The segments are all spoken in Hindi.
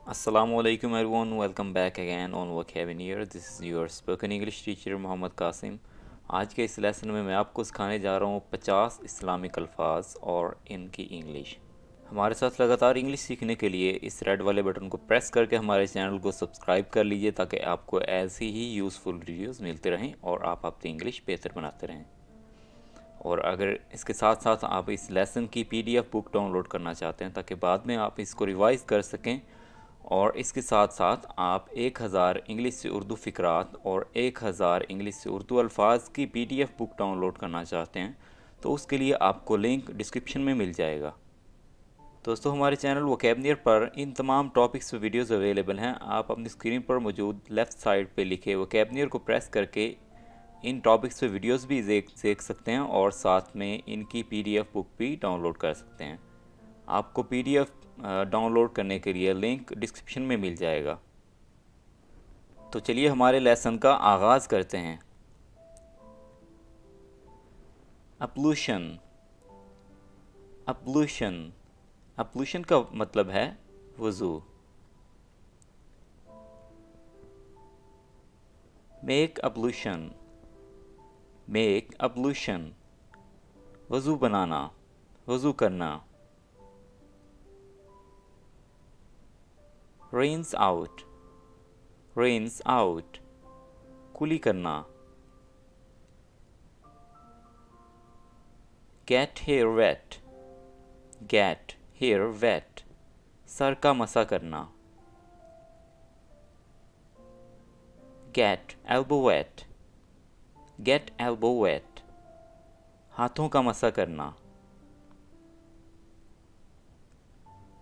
Assalamualaikum everyone, welcome back again on Vocabulary. This is your spoken English teacher Mohammad Qasim. आज के इस लेसन में मैं आपको सिखाने जा रहा हूँ 50 इस्लामिक अल्फाज और इनकी इंग्लिश। हमारे साथ लगातार इंग्लिश सीखने के लिए इस रेड वाले बटन को प्रेस करके हमारे चैनल को सब्सक्राइब कर लीजिए ताकि आपको ऐसी ही यूज़फुल वीडियोस मिलते रहें और आप अपनी इंग्लिश बेहतर बनाते रहें। और अगर इसके साथ साथ आप इस लेसन की PDF बुक डाउनलोड करना चाहते हैं ताकि बाद में आप इसको रिवाइज़ कर सकें, और इसके साथ साथ आप 1000 इंग्लिश से उर्दू फ़िक्रात और 1000 इंग्लिश से उर्दू अल्फाज की PDF बुक डाउनलोड करना चाहते हैं तो उसके लिए आपको लिंक डिस्क्रिप्शन में मिल जाएगा। दोस्तों, हमारे चैनल वोकैबलरी पर इन तमाम टॉपिक्स पे वीडियोस अवेलेबल हैं। आप अपनी स्क्रीन पर मौजूद लेफ़्ट साइड पे लिखे वोकैबलरी को प्रेस करके इन टॉपिक्स पे वीडियोस भी देख सकते हैं और साथ में इनकी PDF बुक भी डाउनलोड कर सकते हैं। आपको PDF डाउनलोड करने के लिए लिंक डिस्क्रिप्शन में मिल जाएगा। तो चलिए हमारे लेसन का आगाज़ करते हैं। अपलूशन। अपलूशन अपलूशन का मतलब है वज़ू। मेक अपलूशन। मेक अपलूशन वज़ू बनाना, वज़ू करना। Rinse out. रिंस आउट कुली करना। Get hair wet. Get hair wet सर का मसा करना। Get elbow wet. Get elbow wet हाथों का मसा करना।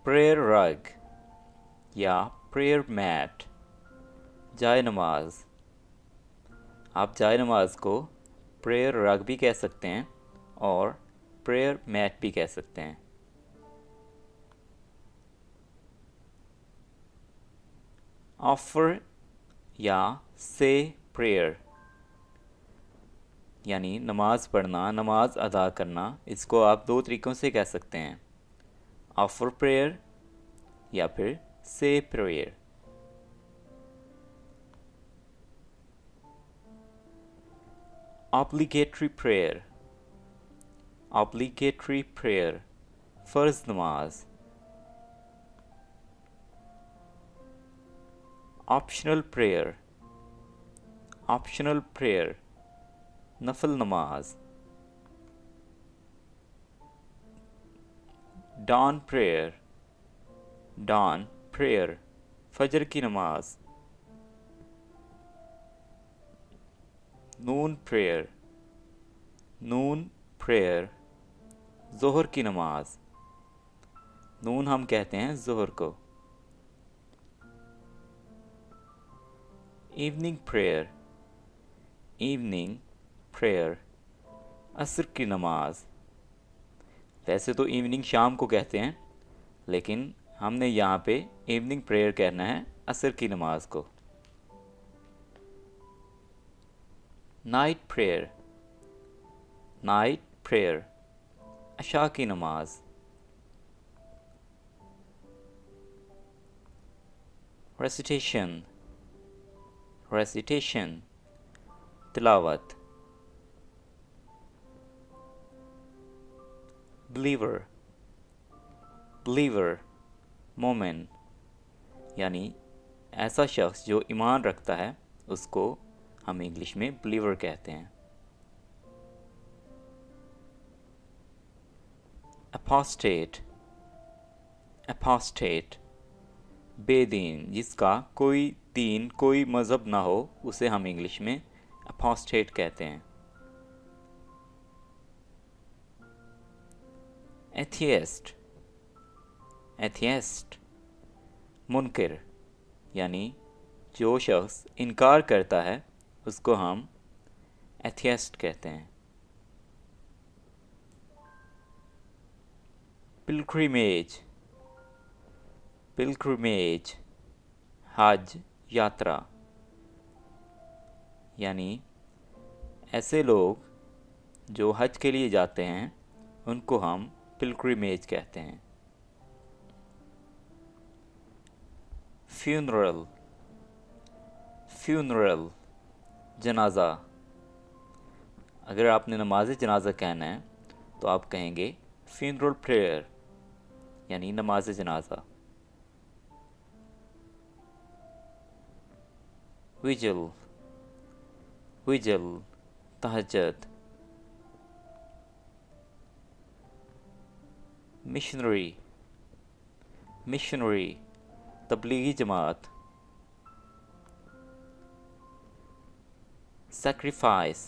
प्रेयर रग या प्रेयर मैट जाए नमाज। आप जाए नमाज को प्रेयर रग भी कह सकते हैं और प्रेयर मैट भी कह सकते हैं। ऑफर या से प्रेयर यानी नमाज पढ़ना, नमाज अदा करना। इसको आप दो तरीक़ों से कह सकते हैं, ऑफर प्रेयर या फिर से prayer. Obligatory prayer. Obligatory prayer फ़र्ज़ नमाज। Optional prayer. ऑप्शनल प्रेयर नफल नमाज। Don prayer. डॉन प्रेयर फजर की नमाज। नून प्रेयर। नून प्रेयर ज़ोहर की नमाज। नून हम कहते हैं ज़ोहर को। Evening prayer. इवनिंग प्रेयर असर की नमाज। वैसे तो इवनिंग शाम को कहते हैं, लेकिन हमने यहाँ पे इवनिंग प्रेयर कहना है असर की नमाज को। Night prayer. नाइट प्रेयर अशा की नमाज। रेसिटेशन। रेसिटेशन तिलावत। बिलीवर। बिलीवर मोमिन यानी ऐसा शख्स जो ईमान रखता है उसको हम इंग्लिश में बिलीवर कहते हैं। अपोस्टेट। अपोस्टेट बेदीन, जिसका कोई दीन, कोई मज़हब ना हो, उसे हम इंग्लिश में अपोस्टेट कहते हैं। एथियस्ट। एथियस्ट मुनकिर यानी जो शख्स इनकार करता है उसको हम एथियस्ट कहते हैं। पिलग्रिमेज। पिलग्रिमेज हज यात्रा यानी ऐसे लोग जो हज के लिए जाते हैं उनको हम पिलग्रिमेज कहते हैं। funeral, funeral, जनाजा। अगर आपने नमाज जनाजा कहना है तो आप कहेंगे funeral prayer, यानी नमाज जनाजा। vigil, vigil, तहज्जुद। missionary, missionary, Tablighi Jamaat. sacrifice,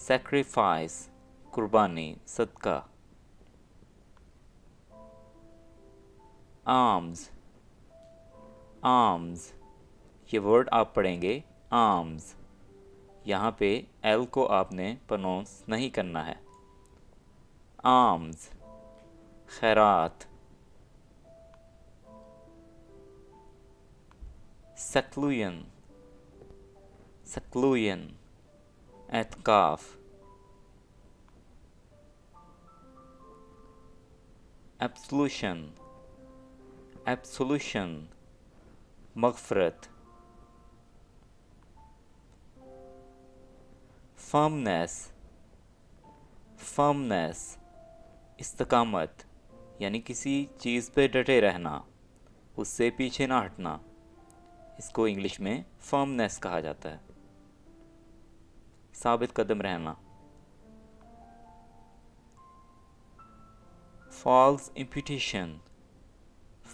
sacrifice, कुर्बानी, सदका। arms, arms, ये वर्ड आप पढ़ेंगे arms, यहाँ पे एल को आपने प्रोनाउंस नहीं करना है। arms, खैरात। seclusion, seclusion, एतकाफ। absolution, absolution, मग़फ़रत। firmness, firmness, इस्तकामत, यानी किसी चीज़ पे डटे रहना, उससे पीछे ना हटना, इसको इंग्लिश में firmness कहा जाता है। साबित कदम रहना। false imputation,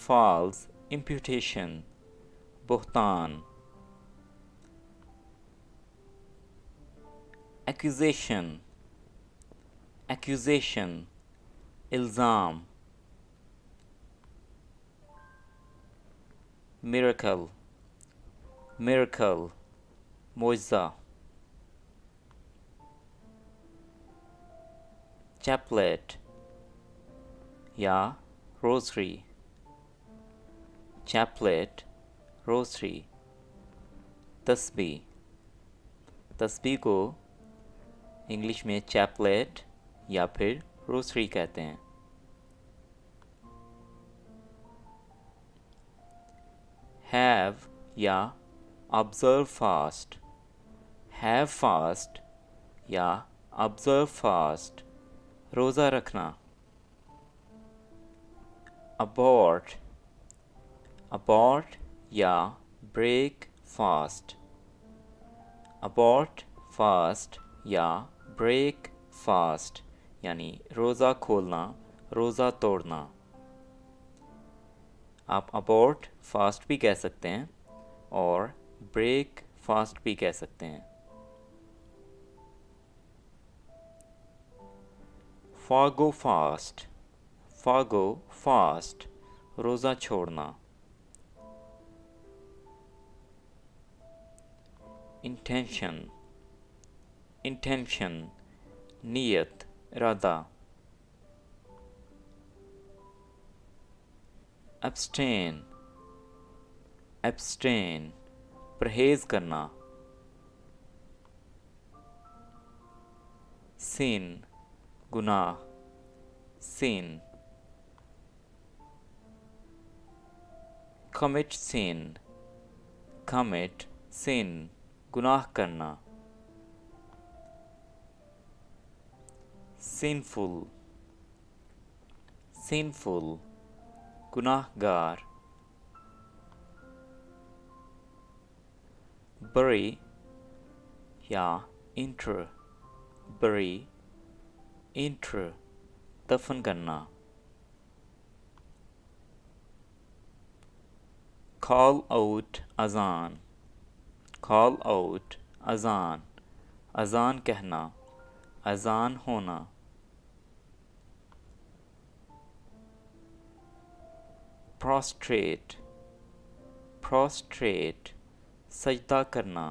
false imputation, बुहतान। accusation, accusation, इल्ज़ाम। miracle, miracle, मोइज़ा। chaplet, या रोज़री, chaplet, रोज़री। तस्बीह, तस्बीह को इंग्लिश में चैपलेट या फिर रोज़री कहते हैं। हैव या ऑब्ज़र्व फास्ट, हैव फास्ट या ऑब्ज़र्व फास्ट, रोज़ा रखना। अबॉर्ट, अबॉर्ट या ब्रेक फास्ट, अबॉर्ट फास्ट या ब्रेक फास्ट, यानी रोज़ा खोलना, रोज़ा तोड़ना। आप अबॉर्ट फास्ट भी कह सकते हैं और ब्रेक फास्ट भी कह सकते हैं। फागो फास्ट, फागो फास्ट, रोज़ा छोड़ना। इंटेंशन, इंटेंशन, नीयत, इरादा। एब्स्टेन, एब्स्टेन, परहेज़ करना। सिन, गुनाह, सिन। कमिट सिन, कमिट सिन, गुनाह करना। सिनफुल, सिनफुल, गुनाहगार। बरी या इंटर, बरी, इंटर, दफन करना। कॉल आउट अजान, कॉल आउट अजान, अजान कहना, अजान होना। prostrate, prostrate, सजदा करना।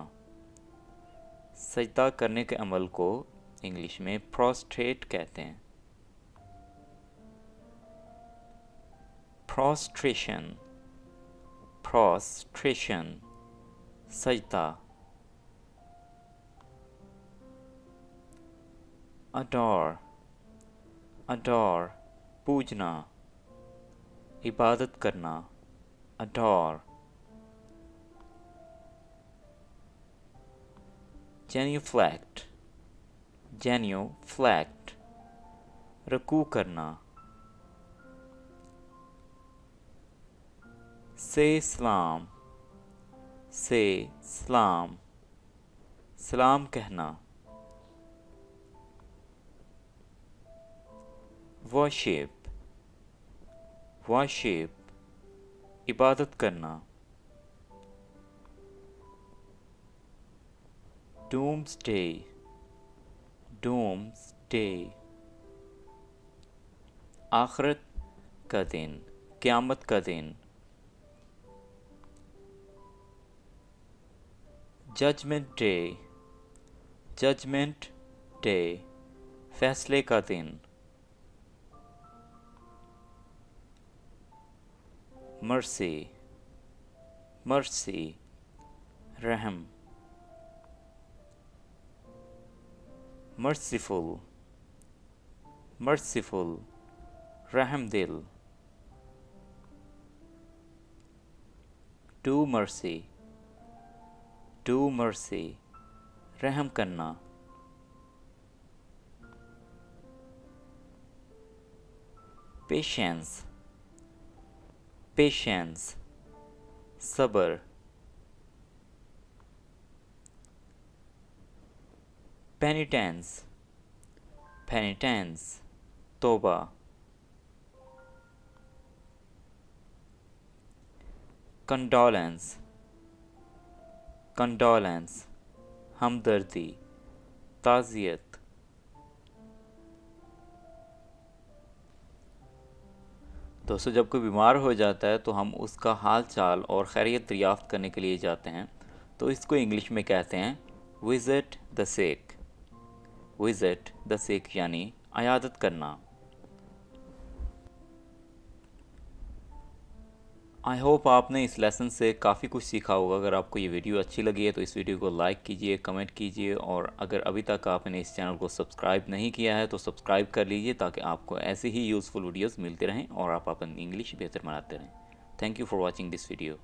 सजदा करने के अमल को इंग्लिश में prostrate कहते हैं। prostration, prostration, सजदा। adore, adore, पूजना, इबादत करना। adore, जेन्यूफ्लैक्ट, जेन्यूफ्लैक्ट, रुकू करना। से सलाम, से सलाम, सलाम कहना। वर्शिप, वर्शिप, इबादत करना। डूम्सडे, डूम्सडे, आखिरत का दिन, क़यामत का दिन। जजमेंट डे, जजमेंट डे, फैसले का दिन। मर्सी, मर्सी, रहम। मर्सीफुल, मर्सीफुल, रहम दिल। टू मर्सी, टू मर्सी, रहम करना। पेशेंस, पेशेंस, सब्र। पेनिटेंस, पेनिटेंस, तौबा। कंडोलेंस, कंडोलेंस, हमदर्दी, ताज़ियत। दोस्तों, जब कोई बीमार हो जाता है तो हम उसका हाल चाल और खैरियत दरियाफ़्त करने के लिए जाते हैं, तो इसको इंग्लिश में कहते हैं visit the sick. Visit the sick यानी अयादत करना। आई होप आपने इस लेसन से काफ़ी कुछ सीखा होगा। अगर आपको ये वीडियो अच्छी लगी है तो इस वीडियो को लाइक कीजिए, कमेंट कीजिए, और अगर अभी तक आपने इस चैनल को सब्सक्राइब नहीं किया है तो सब्सक्राइब कर लीजिए, ताकि आपको ऐसे ही यूज़फुल वीडियोस मिलते रहें और आप अपनी इंग्लिश बेहतर बनाते रहें। Thank you for watching this video.